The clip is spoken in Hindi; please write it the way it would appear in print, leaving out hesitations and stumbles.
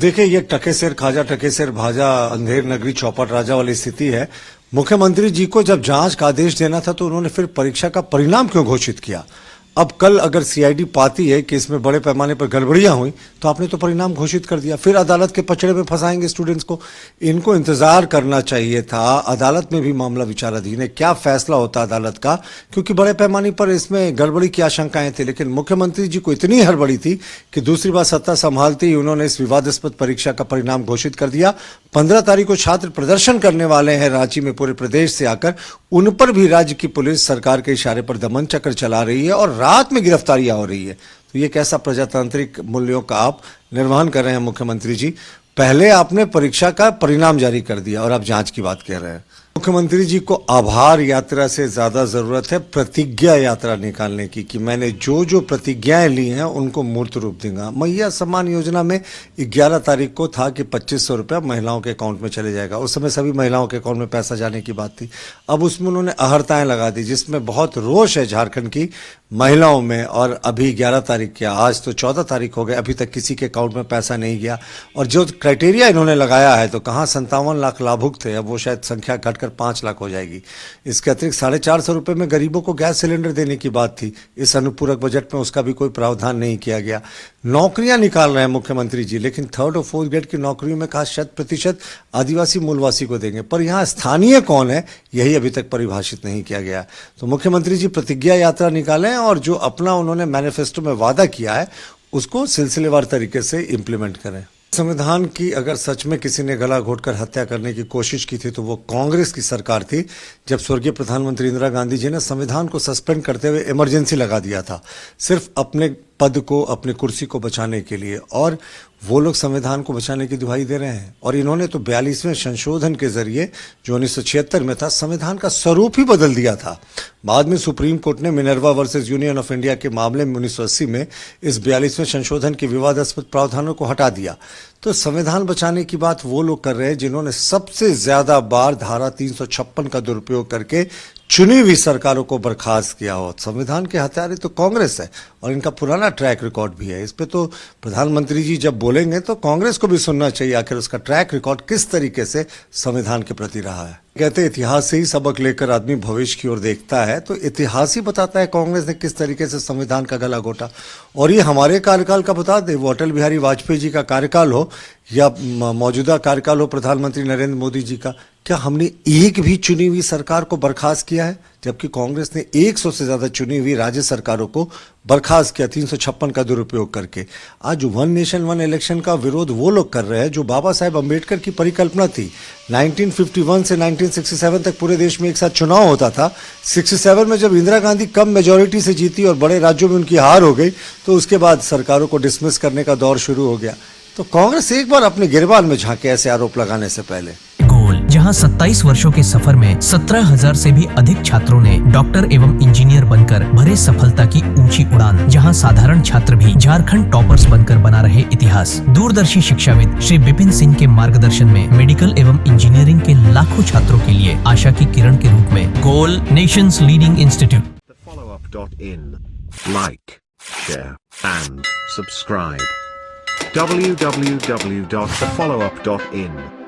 देखिए, ये टके सिर खाजा टके सिर भाजा अंधेर नगरी चौपट राजा वाली स्थिति है। मुख्यमंत्री जी को जब जांच का आदेश देना था तो उन्होंने फिर परीक्षा का परिणाम क्यों घोषित किया? अब कल अगर सीआईडी पाती है कि इसमें बड़े पैमाने पर गड़बड़ियां हुई तो आपने तो परिणाम घोषित कर दिया, फिर अदालत के पचड़े में फंसाएंगे स्टूडेंट्स को। इनको इंतजार करना चाहिए था, अदालत में भी मामला विचाराधीन है, क्या फैसला होता अदालत का, क्योंकि बड़े पैमाने पर इसमें गड़बड़ी की आशंकाएं थी। लेकिन मुख्यमंत्री जी को इतनी हड़बड़ी थी कि दूसरी बार सत्ता संभालते ही उन्होंने इस विवादास्पद परीक्षा का परिणाम घोषित कर दिया। 15 तारीख को छात्र प्रदर्शन करने वाले हैं रांची में पूरे प्रदेश से आकर, उन पर भी राज्य की पुलिस सरकार के इशारे पर दमन चक्र चला रही है और रात में गिरफ्तारियां हो रही है। तो ये कैसा प्रजातांत्रिक मूल्यों का आप निर्वहन कर रहे हैं मुख्यमंत्री जी? पहले आपने परीक्षा का परिणाम जारी कर दिया और आप जांच की बात कह रहे हैं। मुख्यमंत्री जी को आभार यात्रा से ज्यादा जरूरत है प्रतिज्ञा यात्रा निकालने की, कि मैंने जो जो प्रतिज्ञाएं ली हैं उनको मूर्त रूप दूंगा। मैया सम्मान योजना में 11 तारीख को था कि 2500 रुपया महिलाओं के अकाउंट में चले जाएगा। उस समय सभी महिलाओं के अकाउंट में पैसा जाने की बात थी। अब उसमें उन्होंने अहर्ताएं लगा दी, जिसमें बहुत रोष है झारखंड की महिलाओं में। और अभी 11 तारीख क्या, आज तो 14 तारीख हो गए, अभी तक किसी के अकाउंट में पैसा नहीं गया। और जो क्राइटेरिया इन्होंने लगाया है, तो कहाँ 57 लाख लाभुक थे, अब वो शायद संख्या घटकर 5 लाख हो जाएगी। इसके अतिरिक्त 450 रुपए में गरीबों को गैस सिलेंडर देने की बात थी, इस अनुपूरक बजट में उसका भी कोई प्रावधान नहीं किया गया। नौकरियां निकाल रहे हैं मुख्यमंत्री जी, लेकिन 3rd और 4th ग्रेड की नौकरियों में कहा 100% आदिवासी मूलवासी को देंगे, पर यहाँ स्थानीय कौन है यही अभी तक परिभाषित नहीं किया गया। तो मुख्यमंत्री जी प्रतिज्ञा यात्रा निकालें और जो अपना उन्होंने मैनिफेस्टो में वादा किया है उसको सिलसिलेवार तरीके से इंप्लीमेंट करें। संविधान की अगर सच में किसी ने गला घोटकर हत्या करने की कोशिश की थी तो वो कांग्रेस की सरकार थी, जब स्वर्गीय प्रधानमंत्री इंदिरा गांधी जी ने संविधान को सस्पेंड करते हुए इमरजेंसी लगा दिया था, सिर्फ अपने पद को, अपनी कुर्सी को बचाने के लिए। और वो लोग संविधान को बचाने की दुहाई दे रहे हैं। और इन्होंने तो 42वें संशोधन के जरिए, जो 1976 में था, संविधान का स्वरूप ही बदल दिया था। बाद में सुप्रीम कोर्ट ने Minerva versus union of India के मामले में 1980 में इस 42वें संशोधन के विवादास्पद प्रावधानों को हटा दिया। तो संविधान बचाने की बात वो लोग कर रहे हैं जिन्होंने सबसे ज्यादा बार धारा 356 का दुरुपयोग करके चुनी हुई सरकारों को बर्खास्त किया हो। संविधान के हत्यारे तो कांग्रेस है और इनका पुराना ट्रैक रिकॉर्ड भी है। इस पे तो प्रधानमंत्री जी जब बोलेंगे तो कांग्रेस को भी सुनना चाहिए, आखिर उसका ट्रैक रिकॉर्ड किस तरीके से संविधान के प्रति रहा है। कहते हैं इतिहास से ही सबक लेकर आदमी भविष्य की ओर देखता है, तो इतिहास ही बताता है कांग्रेस ने किस तरीके से संविधान का गला घोटा। और ये हमारे कार्यकाल का बता दे, वो अटल बिहारी वाजपेयी जी का कार्यकाल हो या मौजूदा कार्यकाल हो प्रधानमंत्री नरेंद्र मोदी जी का, क्या हमने एक भी चुनी हुई सरकार को बर्खास्त किया है? जबकि कांग्रेस ने 100 से ज्यादा चुनी हुई राज्य सरकारों को बर्खास्त किया 356 का दुरुपयोग करके। आज वन नेशन वन इलेक्शन का विरोध वो लोग कर रहे हैं जो बाबा साहेब अंबेडकर की परिकल्पना थी। 1951 से 1967 तक पूरे देश में एक साथ चुनाव होता था। 67 में जब इंदिरा गांधी कम मेजोरिटी से जीती और बड़े राज्यों में उनकी हार हो गई, तो उसके बाद सरकारों को डिसमिस करने का दौर शुरू हो गया। तो कांग्रेस एक बार अपने गिरबान में झांके ऐसे आरोप लगाने से पहले। जहां 27 वर्षों के सफर में 17,000 से भी अधिक छात्रों ने डॉक्टर एवं इंजीनियर बनकर भरे सफलता की ऊंची उड़ान, जहां साधारण छात्र भी झारखंड टॉपर्स बनकर बना रहे इतिहास। दूरदर्शी शिक्षाविद श्री विपिन सिंह के मार्गदर्शन में मेडिकल एवं इंजीनियरिंग के लाखों छात्रों के लिए आशा की किरण के रूप में goal nation's leading institute. Like, share and subscribe. www.thefollowup.in